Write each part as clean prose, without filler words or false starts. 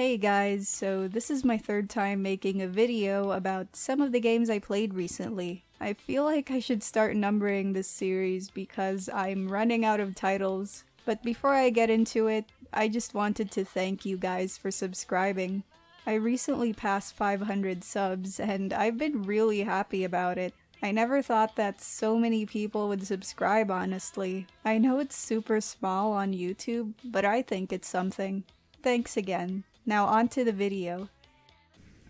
Hey guys, so this is my third time making a video about some of the games I played recently. I feel like I should start numbering this series because I'm running out of titles, but before I get into it, I just wanted to thank you guys for subscribing. I recently passed 500 subs and I've been really happy about it. I never thought that so many people would subscribe, honestly. I know it's super small on YouTube, but I think it's something. Thanks again. Now on to the video.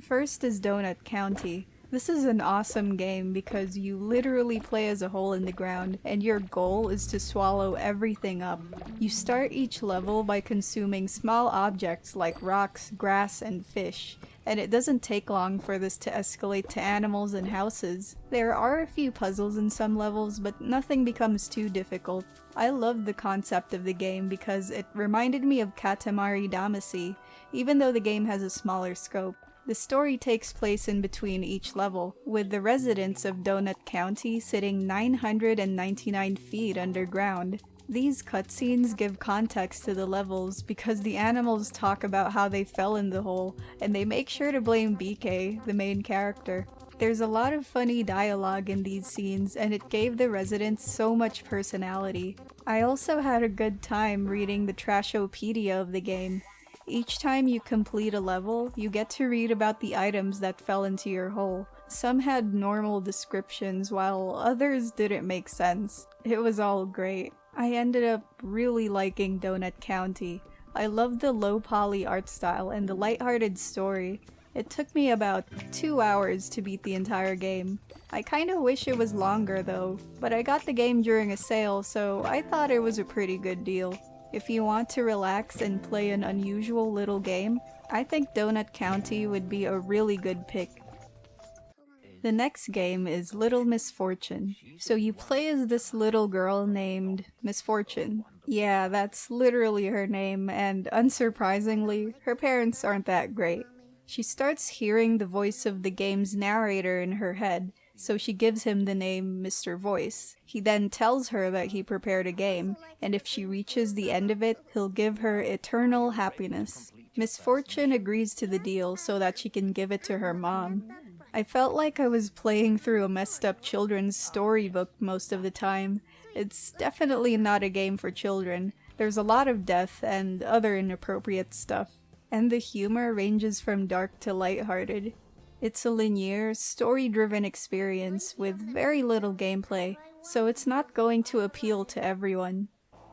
First is Donut County. This is an awesome game because you literally play as a hole in the ground and your goal is to swallow everything up. You start each level by consuming small objects like rocks, grass, and fish, and it doesn't take long for this to escalate to animals and houses. There are a few puzzles in some levels, but nothing becomes too difficult. I loved the concept of the game because it reminded me of Katamari Damacy, even though the game has a smaller scope. The story takes place in between each level, with the residents of Donut County sitting 999 feet underground. These cutscenes give context to the levels because the animals talk about how they fell in the hole, and they make sure to blame BK, the main character. There's a lot of funny dialogue in these scenes, and it gave the residents so much personality. I also had a good time reading the Trashopedia of the game. Each time you complete a level, you get to read about the items that fell into your hole. Some had normal descriptions, while others didn't make sense. It was all great. I ended up really liking Donut County. I loved the low-poly art style and the lighthearted story. It took me about 2 hours to beat the entire game. I kinda wish it was longer though, but I got the game during a sale, so I thought it was a pretty good deal. If you want to relax and play an unusual little game, I think Donut County would be a really good pick. The next game is Little Misfortune. So you play as this little girl named Misfortune. Yeah, that's literally her name, and unsurprisingly, her parents aren't that great. She starts hearing the voice of the game's narrator in her head, so she gives him the name Mr. Voice. He then tells her that he prepared a game, and if she reaches the end of it, he'll give her eternal happiness. Misfortune agrees to the deal so that she can give it to her mom. I felt like I was playing through a messed up children's storybook most of the time. It's definitely not a game for children. There's a lot of death and other inappropriate stuff, and the humor ranges from dark to lighthearted. It's a linear, story-driven experience with very little gameplay, so it's not going to appeal to everyone.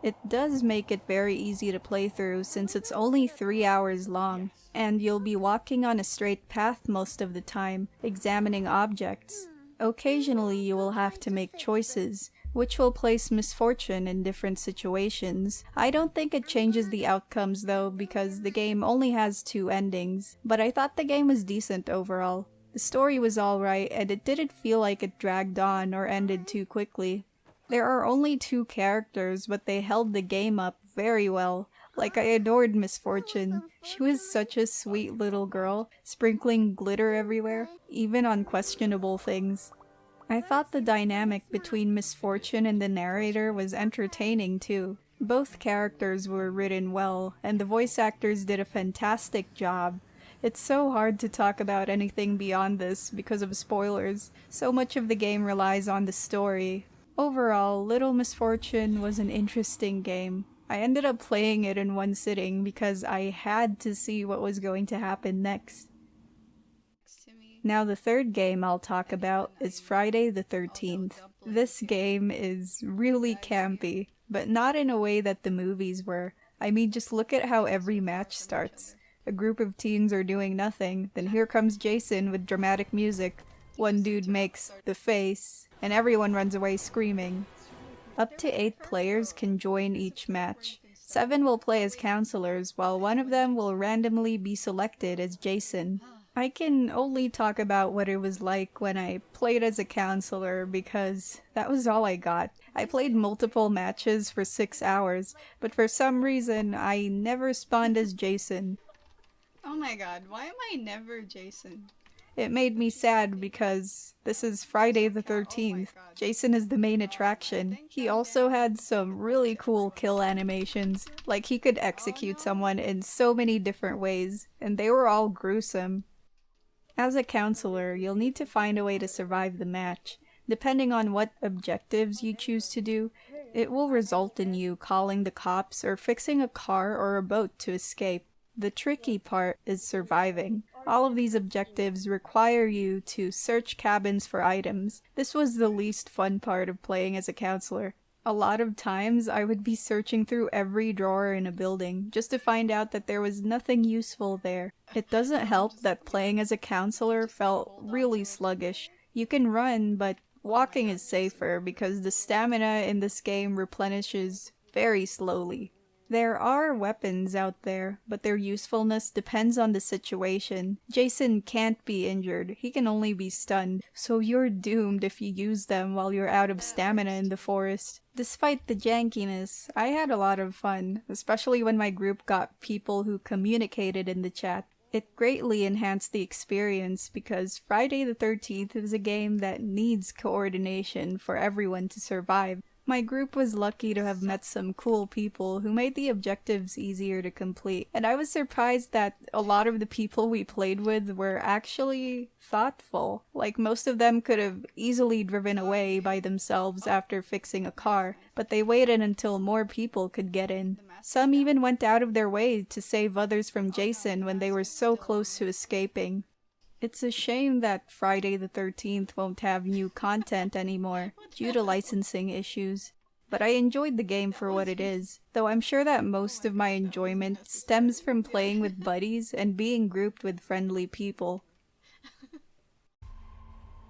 It does make it very easy to play through since it's only 3 hours long, and you'll be walking on a straight path most of the time, examining objects. Occasionally you will have to make choices, which will place Misfortune in different situations. I don't think it changes the outcomes though, because the game only has 2 endings, but I thought the game was decent overall. The story was alright, and it didn't feel like it dragged on or ended too quickly. There are only 2 characters, but they held the game up very well. Like, I adored Misfortune. She was such a sweet little girl, sprinkling glitter everywhere, even on questionable things. I thought the dynamic between Misfortune and the narrator was entertaining too. Both characters were written well, and the voice actors did a fantastic job. It's so hard to talk about anything beyond this because of spoilers. So much of the game relies on the story. Overall, Little Misfortune was an interesting game. I ended up playing it in one sitting because I had to see what was going to happen next. Now the third game I'll talk about is Friday the 13th. This game is really campy, but not in a way that the movies were. I mean, just look at how every match starts. A group of teens are doing nothing, then here comes Jason with dramatic music. One dude makes the face, and everyone runs away screaming. Up to 8 players can join each match. 7 will play as counselors, while one of them will randomly be selected as Jason. I can only talk about what it was like when I played as a counselor because that was all I got. I played multiple matches for 6 hours, but for some reason I never spawned as Jason. Oh my god, why am I never Jason? It made me sad because this is Friday the 13th. Jason is the main attraction. He also had some really cool kill animations, like he could execute someone in so many different ways, and they were all gruesome. As a counselor, you'll need to find a way to survive the match. Depending on what objectives you choose to do, it will result in you calling the cops or fixing a car or a boat to escape. The tricky part is surviving. All of these objectives require you to search cabins for items. This was the least fun part of playing as a counselor. A lot of times I would be searching through every drawer in a building just to find out that there was nothing useful there. It doesn't help that playing as a counselor felt really sluggish. You can run, but walking is safer because the stamina in this game replenishes very slowly. There are weapons out there, but their usefulness depends on the situation. Jason can't be injured, he can only be stunned, so you're doomed if you use them while you're out of stamina in the forest. Despite the jankiness, I had a lot of fun, especially when my group got people who communicated in the chat. It greatly enhanced the experience because Friday the 13th is a game that needs coordination for everyone to survive. My group was lucky to have met some cool people who made the objectives easier to complete, and I was surprised that a lot of the people we played with were actually thoughtful. Like, most of them could have easily driven away by themselves after fixing a car, but they waited until more people could get in. Some even went out of their way to save others from Jason when they were so close to escaping. It's a shame that Friday the 13th won't have new content anymore, due to licensing issues. But I enjoyed the game for what it is, though I'm sure that most of my enjoyment stems from playing with buddies and being grouped with friendly people.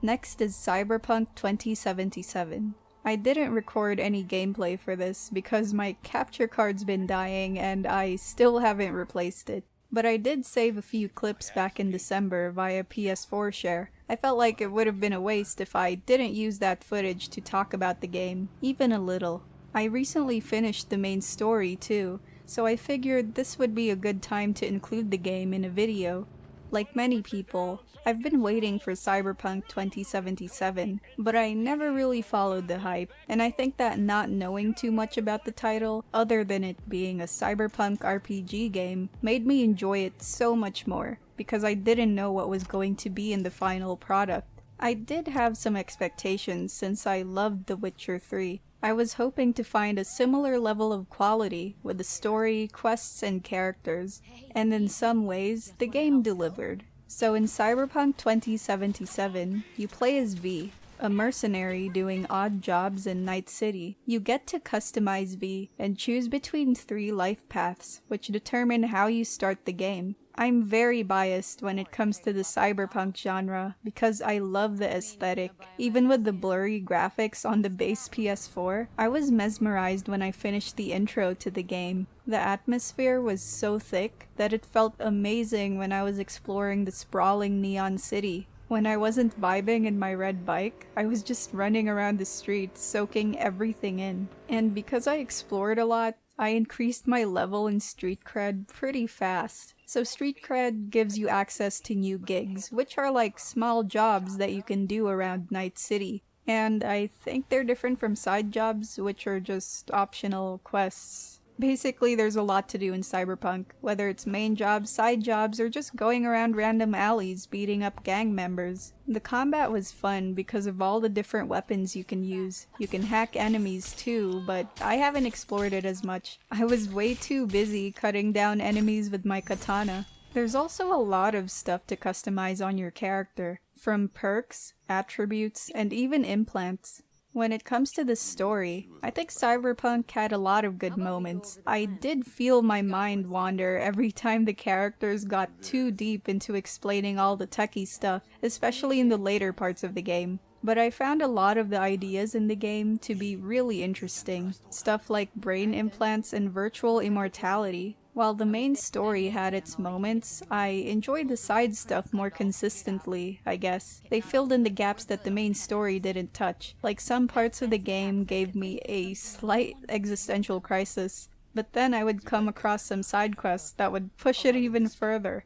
Next is Cyberpunk 2077. I didn't record any gameplay for this because my capture card's been dying and I still haven't replaced it. But I did save a few clips back in December via PS4 share. I felt like it would have been a waste if I didn't use that footage to talk about the game, even a little. I recently finished the main story too, so I figured this would be a good time to include the game in a video. Like many people, I've been waiting for Cyberpunk 2077, but I never really followed the hype, and I think that not knowing too much about the title, other than it being a cyberpunk RPG game, made me enjoy it so much more, because I didn't know what was going to be in the final product. I did have some expectations since I loved The Witcher 3. I was hoping to find a similar level of quality with the story, quests, and characters, and in some ways, the game delivered. So in Cyberpunk 2077, you play as V, a mercenary doing odd jobs in Night City. You get to customize V and choose between 3 life paths, which determine how you start the game. I'm very biased when it comes to the cyberpunk genre because I love the aesthetic. Even with the blurry graphics on the base PS4, I was mesmerized when I finished the intro to the game. The atmosphere was so thick that it felt amazing when I was exploring the sprawling neon city. When I wasn't vibing in my red bike, I was just running around the streets soaking everything in. And because I explored a lot, I increased my level in street cred pretty fast. So street cred gives you access to new gigs, which are like small jobs that you can do around Night City. And I think they're different from side jobs, which are just optional quests. Basically, there's a lot to do in Cyberpunk, whether it's main jobs, side jobs, or just going around random alleys beating up gang members. The combat was fun because of all the different weapons you can use. You can hack enemies too, but I haven't explored it as much. I was way too busy cutting down enemies with my katana. There's also a lot of stuff to customize on your character, from perks, attributes, and even implants. When it comes to the story, I think Cyberpunk had a lot of good moments. I did feel my mind wander every time the characters got too deep into explaining all the techie stuff, especially in the later parts of the game. But I found a lot of the ideas in the game to be really interesting, stuff like brain implants and virtual immortality. While the main story had its moments, I enjoyed the side stuff more consistently, I guess. They filled in the gaps that the main story didn't touch. Like, some parts of the game gave me a slight existential crisis, but then I would come across some side quests that would push it even further.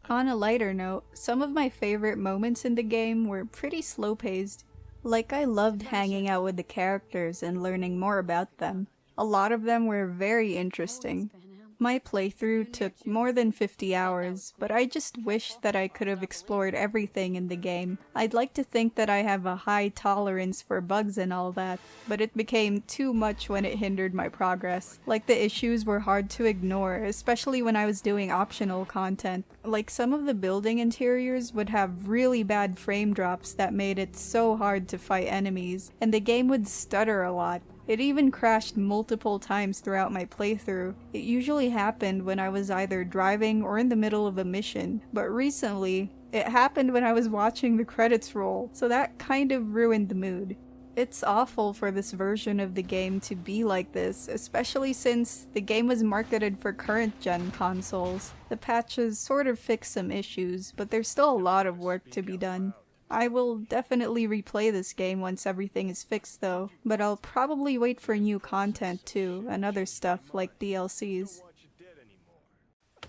On a lighter note, some of my favorite moments in the game were pretty slow-paced. Like, I loved hanging out with the characters and learning more about them. A lot of them were very interesting. My playthrough took more than 50 hours, but I just wish that I could have explored everything in the game. I'd like to think that I have a high tolerance for bugs and all that, but it became too much when it hindered my progress. Like, the issues were hard to ignore, especially when I was doing optional content. Like, some of the building interiors would have really bad frame drops that made it so hard to fight enemies, and the game would stutter a lot. It even crashed multiple times throughout my playthrough. It usually happened when I was either driving or in the middle of a mission, but recently, it happened when I was watching the credits roll, so that kind of ruined the mood. It's awful for this version of the game to be like this, especially since the game was marketed for current-gen consoles. The patches sort of fixed some issues, but there's still a lot of work to be done. I will definitely replay this game once everything is fixed though, but I'll probably wait for new content too, and other stuff like DLCs.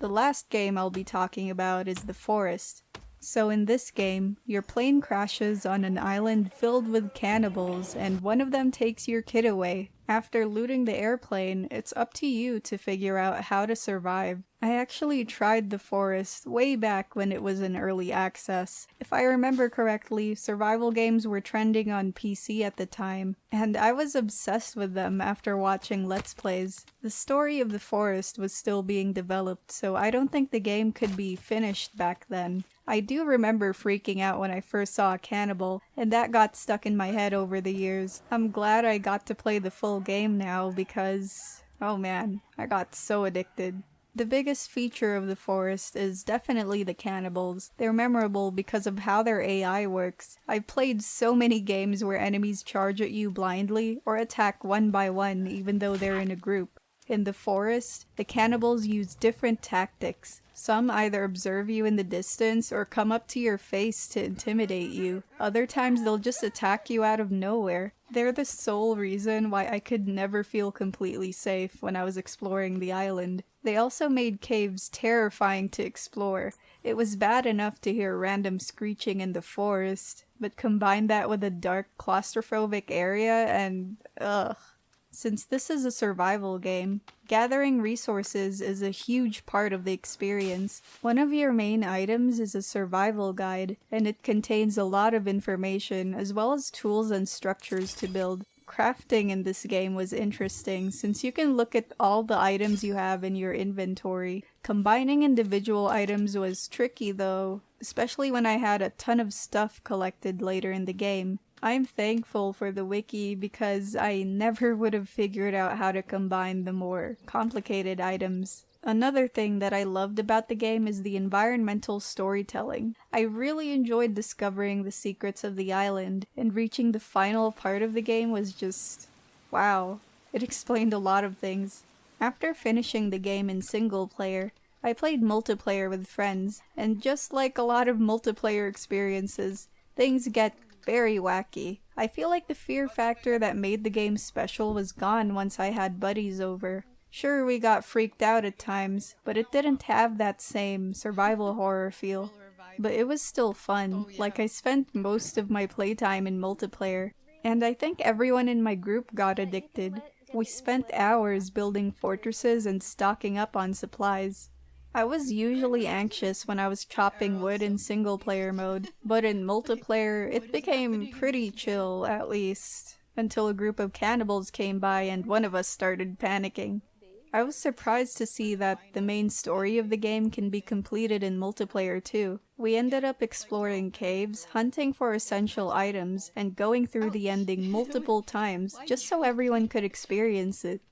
The last game I'll be talking about is The Forest. So in this game, your plane crashes on an island filled with cannibals and one of them takes your kid away. After looting the airplane, it's up to you to figure out how to survive. I actually tried The Forest way back when it was in early access. If I remember correctly, survival games were trending on PC at the time, and I was obsessed with them after watching Let's Plays. The story of The Forest was still being developed, so I don't think the game could be finished back then. I do remember freaking out when I first saw a cannibal, and that got stuck in my head over the years. I'm glad I got to play the full game now because, oh man, I got so addicted. The biggest feature of The Forest is definitely the cannibals. They're memorable because of how their AI works. I've played so many games where enemies charge at you blindly or attack one by one even though they're in a group. In The Forest, the cannibals use different tactics. Some either observe you in the distance or come up to your face to intimidate you. Other times they'll just attack you out of nowhere. They're the sole reason why I could never feel completely safe when I was exploring the island. They also made caves terrifying to explore. It was bad enough to hear random screeching in the forest, but combine that with a dark, claustrophobic area and ugh. Since this is a survival game, gathering resources is a huge part of the experience. One of your main items is a survival guide, and it contains a lot of information as well as tools and structures to build. Crafting in this game was interesting since you can look at all the items you have in your inventory. Combining individual items was tricky though, especially when I had a ton of stuff collected later in the game. I'm thankful for the wiki because I never would have figured out how to combine the more complicated items. Another thing that I loved about the game is the environmental storytelling. I really enjoyed discovering the secrets of the island, and reaching the final part of the game was just wow. It explained a lot of things. After finishing the game in single player, I played multiplayer with friends, and just like a lot of multiplayer experiences, things get very wacky. I feel like the fear factor that made the game special was gone once I had buddies over. Sure, we got freaked out at times, but it didn't have that same survival horror feel. But it was still fun. Like, I spent most of my playtime in multiplayer, and I think everyone in my group got addicted. We spent hours building fortresses and stocking up on supplies. I was usually anxious when I was chopping wood in single-player mode, but in multiplayer, it became pretty chill, at least, until a group of cannibals came by and one of us started panicking. I was surprised to see that the main story of the game can be completed in multiplayer too. We ended up exploring caves, hunting for essential items, and going through the ending multiple times just so everyone could experience it.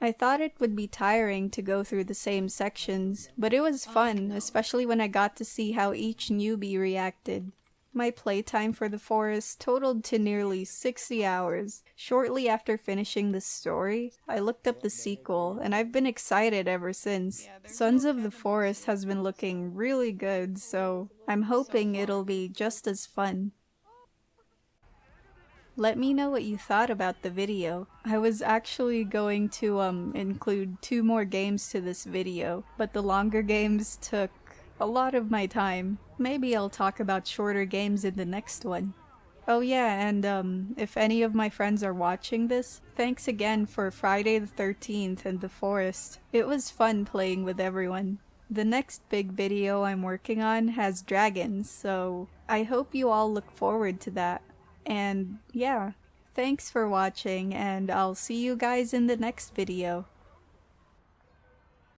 I thought it would be tiring to go through the same sections, but it was fun, especially when I got to see how each newbie reacted. My playtime for The Forest totaled to nearly 60 hours. Shortly after finishing the story, I looked up the sequel, and I've been excited ever since. Sons of the Forest has been looking really good, so I'm hoping it'll be just as fun. Let me know what you thought about the video. I was actually going to include 2 more games to this video, but the longer games took a lot of my time. Maybe I'll talk about shorter games in the next one. Oh yeah, and if any of my friends are watching this, thanks again for Friday the 13th and the Forest. It was fun playing with everyone. The next big video I'm working on has dragons, so I hope you all look forward to that. And yeah, thanks for watching, and I'll see you guys in the next video.